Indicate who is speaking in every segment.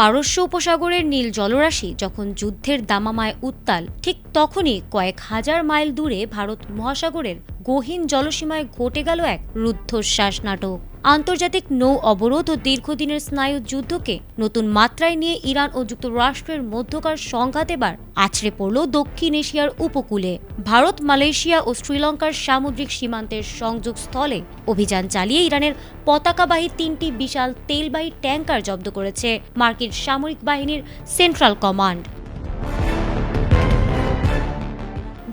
Speaker 1: পারস্য উপসাগরের নীল জলরাশি যখন যুদ্ধের দামামায় উত্তাল, ঠিক তখনই কয়েক হাজার মাইল দূরে ভারত মহাসাগরের গহীন জলসীমায় ঘটে গেল এক রুদ্ধশ্বাস নাটক। আন্তর্জাতিক নৌ অবরোধ ও দীর্ঘদিনের স্নায়ু যুদ্ধকে নতুন মাত্রায় নিয়ে ইরান ও যুক্তরাষ্ট্রের মধ্যকার সংঘাত এবার আছড়ে পড়ল দক্ষিণ এশিয়ার উপকূলে। ভারত, মালয়েশিয়া ও শ্রীলঙ্কার সামুদ্রিক সীমান্তের সংযোগ স্থলে অভিযান চালিয়ে ইরানের পতাকাবাহী 3টি বিশাল তেলবাহী ট্যাঙ্কার জব্দ করেছে মার্কিন সামরিক বাহিনীর সেন্ট্রাল কমান্ড।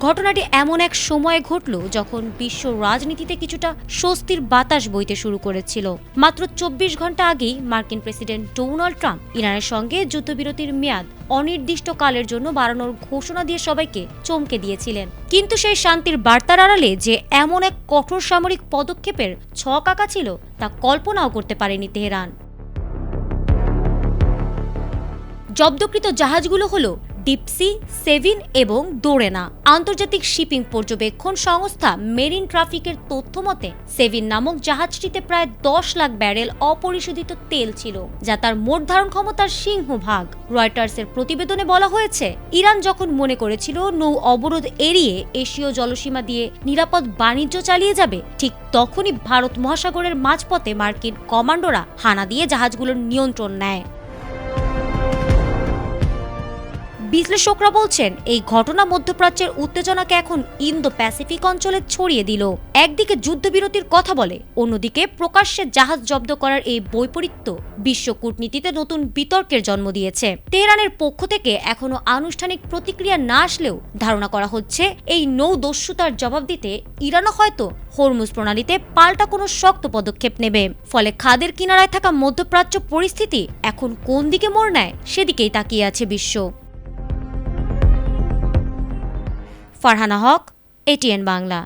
Speaker 1: ঘটনাটি এমন এক সময়ে ঘটল যখন বিশ্ব রাজনীতিতে কিছুটা স্বস্তির বাতাস বইতে শুরু করেছিল। মাত্র 24 ঘন্টা আগেই মার্কিন প্রেসিডেন্ট ডোনাল্ড ট্রাম্প ইরানের সঙ্গে যুদ্ধবিরতির মেয়াদ অনির্দিষ্টকালের জন্য বাড়ানোর ঘোষণা দিয়ে সবাইকে চমকে দিয়েছিলেন। কিন্তু সেই শান্তির বার্তার আড়ালে যে এমন এক কঠোর সামরিক পদক্ষেপের ছক আঁকা ছিল তা কল্পনাও করতে পারেনি তেহরান। জব্দকৃত জাহাজগুলো হলো ডিপসি, সেভিন এবং দোরেনা। আন্তর্জাতিক শিপিং পর্যবেক্ষণ সংস্থা মেরিন ট্রাফিকের তথ্য মতে সেভিন নামক জাহাজটিতে প্রায় 10 লাখ ব্যারেল অপরিশোধিত তেল ছিল, যা তার মোট ধারণ ক্ষমতার সিংহভাগ। রয়টার্সের প্রতিবেদনে বলা হয়েছে, ইরান যখন মনে করেছিল নৌ অবরোধ এড়িয়ে এশীয় জলসীমা দিয়ে নিরাপদ বাণিজ্য চালিয়ে যাবে, ঠিক তখনই ভারত মহাসাগরের মাঝপথে মার্কিন কমান্ডোরা হানা দিয়ে জাহাজগুলোর নিয়ন্ত্রণ নেয়। বিশ্লেষকরা বলছেন, এই ঘটনা মধ্যপ্রাচ্যের উত্তেজনাকে এখন ইন্দো প্যাসিফিক অঞ্চলে ছড়িয়ে দিল। একদিকে যুদ্ধবিরতির কথা বলে, অন্যদিকে প্রকাশ্যে জাহাজ জব্দ করার এই বৈপরীত্য বিশ্ব কূটনীতিতে নতুন বিতর্কের জন্ম দিয়েছে। তেহরানের পক্ষ থেকে এখনো আনুষ্ঠানিক প্রতিক্রিয়া না আসলেও ধারণা করা হচ্ছে, এই নৌ দস্যুতার জবাব দিতে ইরানও হয়তো হরমুজ প্রণালীতে পাল্টা কোনো শক্ত পদক্ষেপ নেবে। ফলে খাদের কিনারায় থাকা মধ্যপ্রাচ্য পরিস্থিতি এখন কোন দিকে মোড় নেয় সেদিকেই তাকিয়ে আছে বিশ্ব। ফারহানা হক, ATN বাংলা।